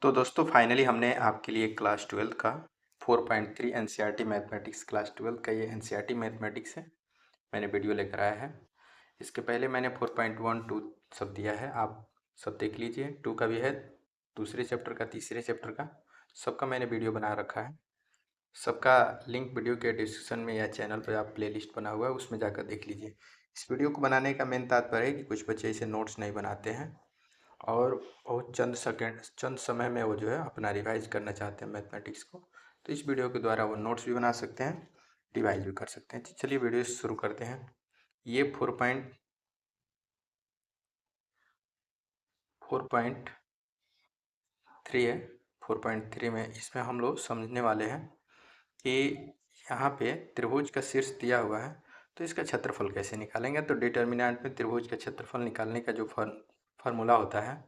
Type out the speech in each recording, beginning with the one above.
तो दोस्तों फाइनली हमने आपके लिए क्लास 12 का 4.3 एनसीईआरटी मैथमेटिक्स क्लास 12 का ये एनसीईआरटी मैथमेटिक्स है, मैंने वीडियो लेकर आया है। इसके पहले मैंने 4.1 2 सब दिया है, आप सब देख लीजिए। 2 का भी है, दूसरे चैप्टर का, तीसरे चैप्टर का, सबका मैंने वीडियो बना रखा है। सबका लिंक वीडियो के डिस्क्रिप्शन में या चैनल पर आप प्लेलिस्ट बना हुआ है, उसमें जाकर देख लीजिए। इस वीडियो को बनाने का मेन तात्पर्य है कि कुछ बच्चे इसे नोट्स नहीं बनाते हैं और बहुत चंद समय में वो जो है अपना रिवाइज करना चाहते हैं मैथमेटिक्स को, तो इस वीडियो के द्वारा वो नोट्स भी बना सकते हैं, रिवाइज भी कर सकते हैं। तो चलिए वीडियो शुरू करते हैं। ये 4.3 है। 4.3 में इसमें हम लोग समझने वाले हैं कि यहाँ पे त्रिभुज का शीर्ष दिया हुआ है, तो इसका क्षेत्रफल कैसे निकालेंगे। तो डिटर्मिनेंट में त्रिभुज का क्षेत्रफल निकालने का जो फार्मूला होता है,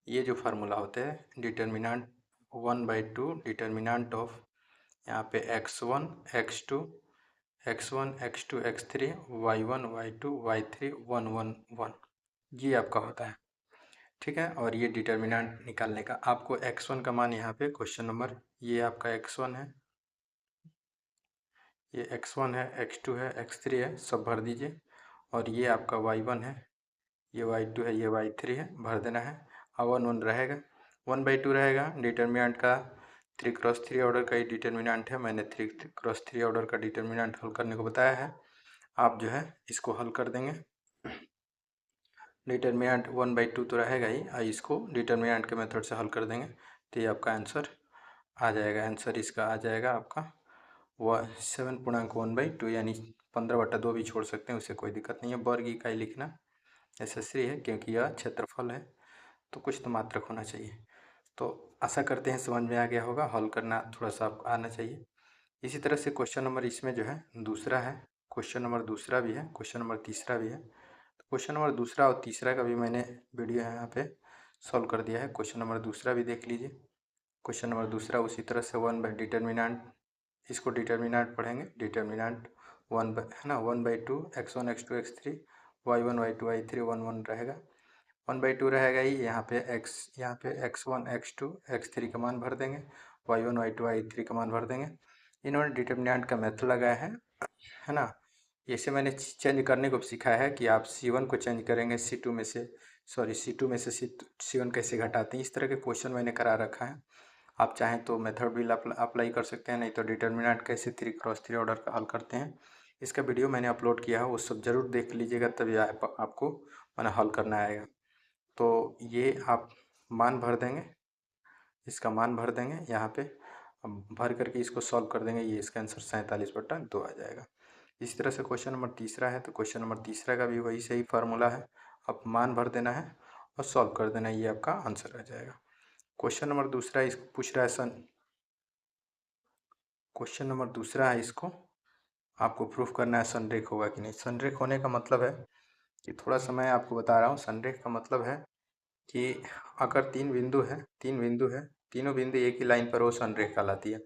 ये जो फार्मूला होते हैं डिटर्मिनेंट 1/2 डिटर्मिनेंट ऑफ यहाँ पे x1 x2 x1 x2 x3 y1 y2 y3 1 1 1, ये आपका होता है। ठीक है, और ये डिटर्मिनेंट निकालने का आपको x1 का मान यहाँ पे क्वेश्चन नंबर, ये आपका x1 है, ये x1 है, x2 है, x3 है, सब भर दीजिए। और ये आपका y1 है, ये y2 है, ये y3 है, भर देना है। और 1 1 रहेगा, 1/2 रहेगा। डिटर्मिनेंट का 3x3 ऑर्डर का ही डिटर्मिनेंट है, मैंने 3x3 ऑर्डर का डिटर्मिनेंट हल करने को बताया है। आप जो है इसको हल कर देंगे। डिटर्मिनेंट 1/2 तो रहेगा ही, इसको डिटर्मिनेंट के मेथड से हल कर देंगे तो ये आपका आंसर आ जाएगा। आंसर इसका आ जाएगा आपका 7.1/2, यानी 15/2 भी छोड़ सकते हैं, उससे कोई दिक्कत नहीं है। वर्ग इकाई लिखना नेसेसरी है क्योंकि यह क्षेत्रफल है, तो कुछ तो मात्रक होना चाहिए। तो आशा करते हैं समझ में आ गया होगा, हल करना थोड़ा सा आपको आना चाहिए। इसी तरह से क्वेश्चन नंबर इसमें जो है दूसरा है, क्वेश्चन नंबर दूसरा भी है, क्वेश्चन नंबर तीसरा भी है। तो क्वेश्चन नंबर दूसरा और तीसरा का भी मैंने वीडियो यहाँ पे सॉल्व कर दिया है। क्वेश्चन नंबर दूसरा भी देख लीजिए। क्वेश्चन नंबर दूसरा उसी तरह से 1 बाई डिटर्मिनेंट, इसको डिटर्मिनेंट पढ़ेंगे। डिटर्मिनेंट 1 है ना, 1/2 x1 x2 x3 y1 y2 y3 1 1 रहेगा। 1/2 रहेगा ही, यहाँ पे x1 x2 x3 का मान भर देंगे, y1 y2 y3 का मान भर देंगे। इन्होंने डिटर्मिनेंट का मेथड लगाया है ना। जैसे मैंने चेंज करने को सिखाया है कि आप C1 को चेंज करेंगे C2 में से, C2 में से C1 कैसे घटाते हैं, इस तरह के क्वेश्चन मैंने करा रखा है। आप चाहें तो मेथड भी अप्लाई कर सकते हैं, नहीं तो डिटर्मिनेंट कैसे 3x3 ऑर्डर का हल करते हैं, इसका वीडियो मैंने अपलोड किया है, वो सब ज़रूर देख लीजिएगा, तभी आपको मैंने हल करना आएगा। तो ये आप मान भर देंगे, इसका मान भर देंगे यहाँ पे, भर करके इसको सॉल्व कर देंगे, ये इसका आंसर 47/2 आ जाएगा। इस तरह से क्वेश्चन नंबर तीसरा है, तो क्वेश्चन नंबर तीसरा का भी वही सही फार्मूला है, अब मान भर देना है और सॉल्व कर देना है, ये आपका आंसर आ जाएगा। क्वेश्चन नंबर दूसरा इसको पूछ रहा है क्वेश्चन नंबर दूसरा है, इसको आपको प्रूफ करना है संरेख होगा कि नहीं। संरेख होने का मतलब है कि थोड़ा सा मैं आपको बता रहा हूँ, संरेख का मतलब है कि अगर तीन बिंदु है, तीनों बिंदु एक ही लाइन पर हो, संरेख कहलाती है।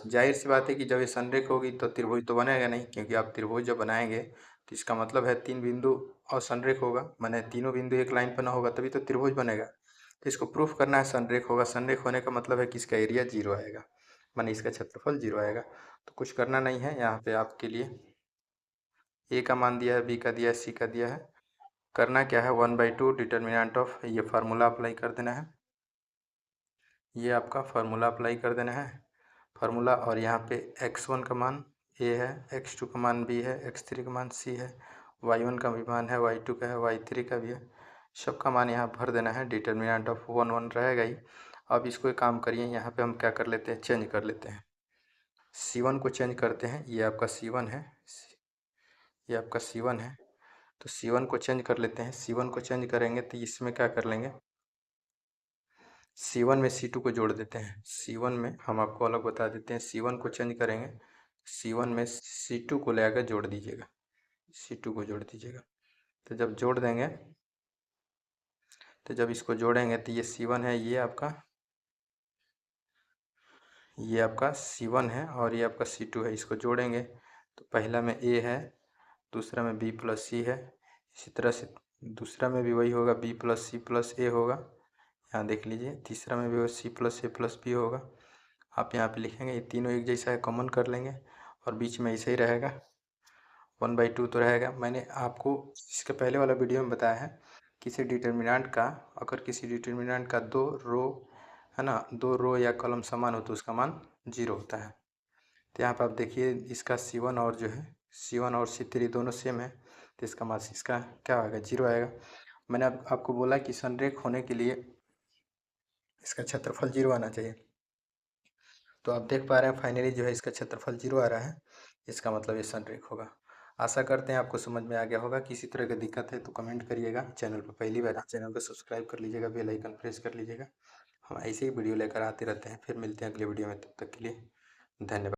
जाहिर सी बात है कि जब ये संरेख होगी तो त्रिभुज तो बनेगा नहीं, क्योंकि आप त्रिभुज जब बनाएंगे तो इसका मतलब है तीन बिंदु और संरेख होगा, माने तीनों बिंदु एक लाइन पर ना होगा तभी तो त्रिभुज बनेगा। तो इसको प्रूफ करना है संरेख होगा। संरेख होने का मतलब है कि इसका एरिया 0 आएगा, माने इसका क्षेत्रफल 0 आएगा। तो कुछ करना नहीं है, यहाँ पे आपके लिए ए का मान दिया है, बी का दिया है, सी का दिया है। करना क्या है, 1/2 डिटर्मिनेंट ऑफ, ये फार्मूला अप्लाई कर देना है, ये आपका फार्मूला अप्लाई कर देना है फार्मूला। और यहाँ पे x1 का मान a है, x2 का मान b है, x3 का मान c है, y1 का भी मान है, y2 का है, y3 का भी है, सबका मान यहाँ भर देना है। डिटर्मिनेंट ऑफ 1 1 रहेगा ही। अब इसको एक काम करिए, यहाँ पे हम क्या कर लेते हैं, चेंज कर लेते हैं, C1 को चेंज करते हैं। ये आपका C1 है, ये आपका C1 है, तो C1 को चेंज कर लेते हैं। C1 को चेंज करेंगे तो इसमें क्या कर लेंगे, C1 में C2 को जोड़ देते हैं। C1 में हम आपको अलग बता देते हैं, C1 को चेंज करेंगे, C1 में C2 को ले आकर जोड़ दीजिएगा, C2 को जोड़ दीजिएगा। तो जब जोड़ देंगे, तो जब इसको जोड़ेंगे तो ये C1 है, ये आपका C1 है और ये आपका C2 है। इसको जोड़ेंगे तो पहला में A है, दूसरा में B प्लस C है, इसी तरह से दूसरा में भी वही होगा, B plus C plus A होगा, यहाँ देख लीजिए, तीसरा में भी सी प्लस बी होगा। आप यहाँ पे लिखेंगे, ये तीनों एक जैसा है, कॉमन कर लेंगे और बीच में ऐसे ही रहेगा 1/2 तो रहेगा। मैंने आपको इसके पहले वाला वीडियो में बताया है, किसी डिटर्मिनेंट का, अगर किसी डिटर्मिनेंट का दो रो है ना, दो रो या कॉलम समान हो तो उसका मान 0 होता है। तो यहाँ पर आप देखिए, इसका C1 और जो है C1 और C3 दोनों सेम है, तो इसका मान इसका क्या आएगा, 0 आएगा। मैंने आपको बोला कि संरेख होने के लिए इसका क्षेत्रफल 0 आना चाहिए। तो आप देख पा रहे हैं फाइनली जो है इसका क्षेत्रफल 0 आ रहा है, इसका मतलब ये संरेख होगा। आशा करते हैं आपको समझ में आ गया होगा। किसी तरह की दिक्कत है तो कमेंट करिएगा। चैनल पर पहली बार चैनल को सब्सक्राइब कर लीजिएगा, बेल आइकन प्रेस कर लीजिएगा। हम ऐसे ही वीडियो लेकर आते रहते हैं। फिर मिलते हैं अगले वीडियो में, तब तक के लिए धन्यवाद।